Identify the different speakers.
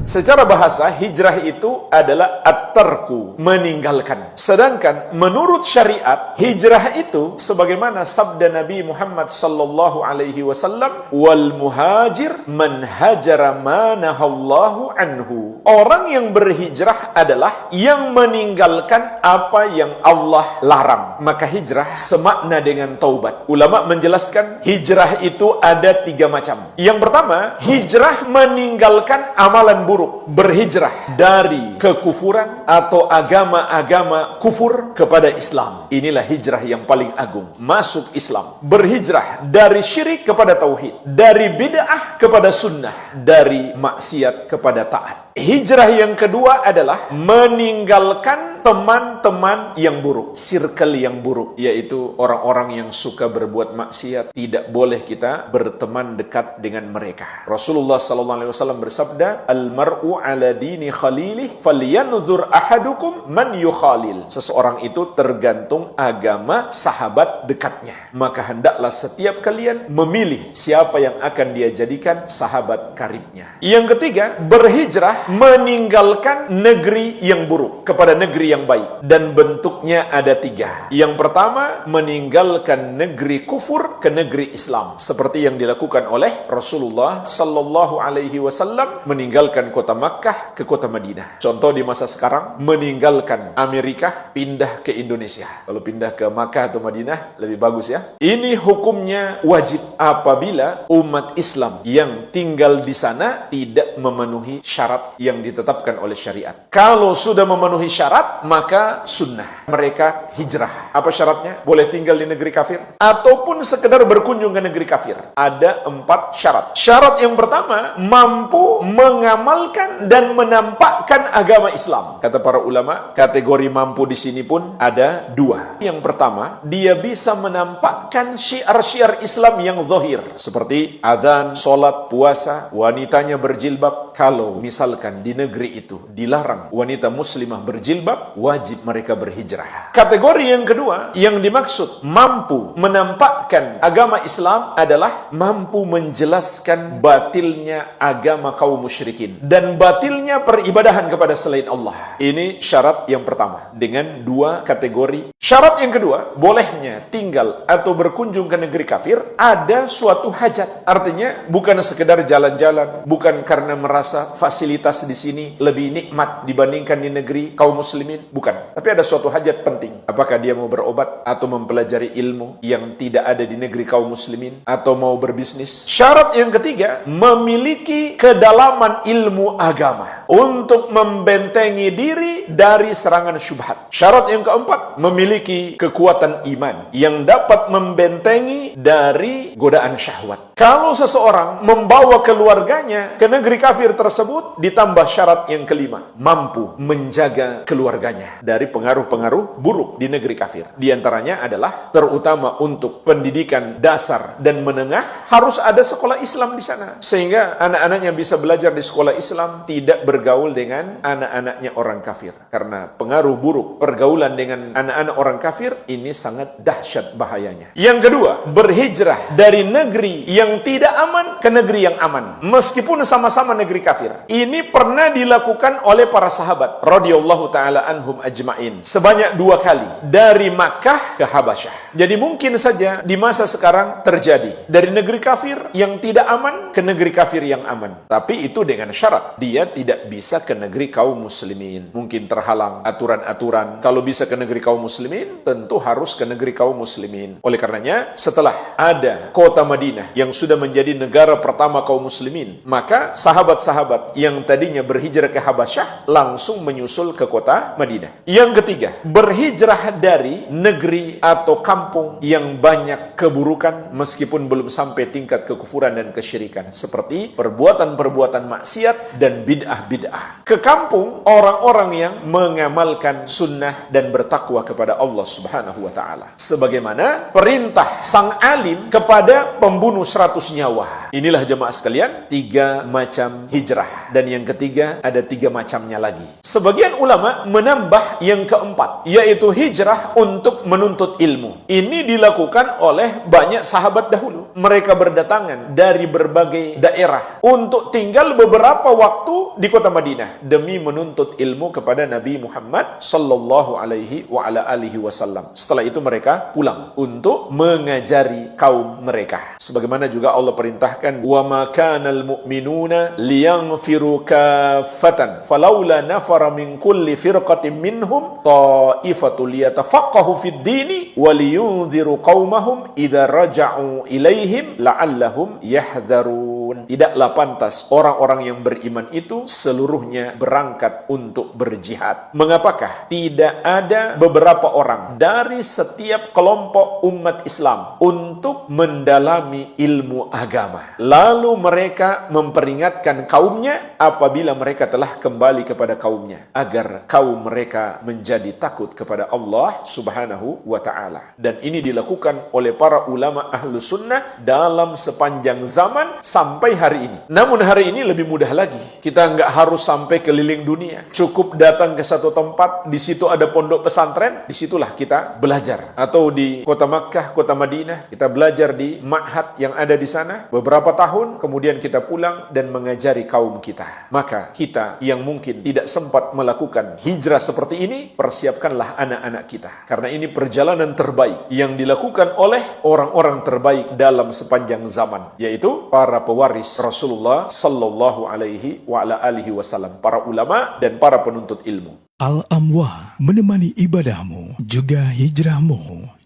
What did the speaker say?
Speaker 1: Secara bahasa, hijrah itu adalah at-tarku, meninggalkan. Sedangkan menurut syariat, hijrah itu sebagaimana sabda Nabi Muhammad sallallahu alaihi wasallam, wal muhajir man hajara ma nahallahu anhu. Orang yang berhijrah adalah yang meninggalkan apa yang Allah larang. Maka hijrah semakna dengan taubat. Ulama menjelaskan hijrah itu ada 3 macam. Yang pertama, hijrah meninggalkan amalan buruk, berhijrah dari kekufuran atau agama-agama kufur kepada Islam. Inilah hijrah yang paling agung, masuk Islam. Berhijrah dari syirik kepada tauhid, dari bid'ah kepada sunnah, dari maksiat kepada taat. Hijrah yang kedua adalah meninggalkan teman-teman yang buruk, circle yang buruk, yaitu orang-orang yang suka berbuat maksiat. Tidak boleh kita berteman dekat dengan mereka. Rasulullah SAW bersabda, "Al-mar'u ala dini khalilih, falyanzur ahadukum man yukhalil." Seseorang itu tergantung agama sahabat dekatnya. Maka hendaklah setiap kalian memilih siapa yang akan dia jadikan sahabat karibnya. Yang ketiga, berhijrah meninggalkan negeri yang buruk kepada negeri yang baik, dan bentuknya ada 3. Yang pertama, meninggalkan negeri kufur ke negeri Islam, seperti yang dilakukan oleh Rasulullah sallallahu alaihi wasallam, meninggalkan kota Makkah ke kota Madinah. Contoh di masa sekarang, meninggalkan Amerika pindah ke Indonesia. Kalau pindah ke Makkah atau Madinah lebih bagus ya. Ini hukumnya wajib apabila umat Islam yang tinggal di sana tidak memenuhi syarat yang ditetapkan oleh syariat. Kalau sudah memenuhi syarat, maka sunnah mereka hijrah. Apa syaratnya? Boleh tinggal di negeri kafir ataupun sekedar berkunjung ke negeri kafir. Ada 4 syarat. Syarat yang pertama, mampu mengamalkan dan menampakkan agama Islam. Kata para ulama, kategori mampu di sini pun ada 2. Yang pertama, dia bisa menampakkan syiar-syiar Islam yang zahir, seperti adzan, salat, puasa, wanitanya berjilbab. Kalau misalkan di negeri itu dilarang wanita muslimah berjilbab, wajib mereka berhijrah. Kategori yang kedua, yang dimaksud mampu menampakkan agama Islam adalah mampu menjelaskan batilnya agama kaum musyrikin dan batilnya peribadahan kepada selain Allah. Ini syarat yang pertama dengan 2 kategori. Syarat yang kedua, bolehnya tinggal atau berkunjung ke negeri kafir ada suatu hajat. Artinya bukan sekedar jalan-jalan, bukan karena merasa fasilitas di sini lebih nikmat dibandingkan di negeri kaum muslimin, bukan. Tapi ada suatu hajat penting. Apakah dia mau berobat atau mempelajari ilmu yang tidak ada di negeri kaum muslimin, atau mau berbisnis. Syarat yang ketiga, memiliki kedalaman ilmu agama untuk membentengi diri dari serangan syubhat. Syarat yang keempat, memiliki kekuatan iman yang dapat membentengi dari godaan syahwat. Kalau seseorang membawa keluarganya ke negeri kafir tersebut, ditambah syarat yang kelima, mampu menjaga keluarganya dari pengaruh-pengaruh buruk di negeri kafir. Di antaranya adalah terutama untuk pendidikan dasar dan menengah, harus ada sekolah Islam di sana, sehingga anak-anaknya bisa belajar di sekolah Islam, tidak bergaul dengan anak-anaknya orang kafir. Karena pengaruh buruk pergaulan dengan anak-anak orang kafir ini sangat dahsyat bahayanya. Yang kedua, berhijrah dari negeri yang tidak aman ke negeri yang aman, meskipun sama-sama negeri kafir. Ini pernah dilakukan oleh para sahabat radhiyallahu taala anhum ajmain sebanyak 2 kali, dari Makkah ke Habasyah. Jadi mungkin saja di masa sekarang terjadi dari negeri kafir yang tidak aman ke negeri kafir yang aman, tapi itu dengan syarat dia tidak bisa ke negeri kaum muslimin. Mungkin terhalang aturan-aturan. Kalau bisa ke negeri kaum muslimin, tentu harus ke negeri kaum muslimin. Oleh karenanya, setelah ada kota Madinah yang sudah menjadi negara pertama kaum muslimin, maka sahabat-sahabat yang tadinya berhijrah ke Habasyah langsung menyusul ke kota Madinah. Yang ketiga, berhijrah dari negeri atau kampung yang banyak keburukan meskipun belum sampai tingkat kekufuran dan kesyirikan, seperti perbuatan-perbuatan maksiat dan bid'ah-bid'ah. Ke kampung orang-orang yang mengamalkan sunnah dan bertakwa kepada Allah Subhanahu wa taala, sebagaimana perintah sang alim kepada pembunuh 100 nyawa. Inilah jemaah sekalian, 3 macam hijrah, dan yang ketiga ada 3 macamnya lagi. Sebagian ulama menambah yang keempat, yaitu hijrah untuk menuntut ilmu. Ini dilakukan oleh banyak sahabat dahulu. mereka berdatangan dari berbagai daerah untuk tinggal beberapa waktu di kota Madinah demi menuntut ilmu kepada Nabi Muhammad sallallahu alaihi wa ala alihi wasallam. Setelah itu mereka pulang untuk mengajari kaum mereka. Sebagaimana juga Allah perintahkan, "Wa ma kanal mu'minuna liyanfiru kaffatan falaula nafara min kulli firqatin minhum ta'ifatul liyatafaqahu fid dini wa liyunziru qaumahum idza raja'u ilaihim la'allahum yahdharun." Tidaklah pantas orang-orang yang beriman itu seluruhnya berangkat untuk berjihad. Mengapakah tidak ada beberapa orang dari setiap kelompok umat Islam untuk mendalami ilmu agama, lalu mereka memperingatkan kaumnya apabila mereka telah kembali kepada kaumnya, agar kaum mereka menjadi takut kepada Allah subhanahu wa ta'ala. Dan ini dilakukan oleh para ulama ahlu sunnah dalam sepanjang zaman sampai hari ini. Namun hari ini lebih mudah lagi. Kita nggak harus sampai keliling dunia. Cukup datang ke satu tempat, di situ ada pondok pesantren, disitulah kita belajar. Atau di kota Makkah, kota Madinah, kita belajar di ma'had yang ada di sana beberapa tahun, kemudian kita pulang dan mengajari kaum kita. Maka kita yang mungkin tidak sempat melakukan hijrah seperti ini, persiapkanlah anak-anak kita. Karena ini perjalanan terbaik yang dilakukan oleh orang-orang terbaik dalam sepanjang zaman, yaitu para pewaris Rasulullah sallallahu alaihi wa ala alihi wasallam, para ulama dan para penuntut ilmu.
Speaker 2: Al-Amwa menemani ibadahmu juga hijrahmu.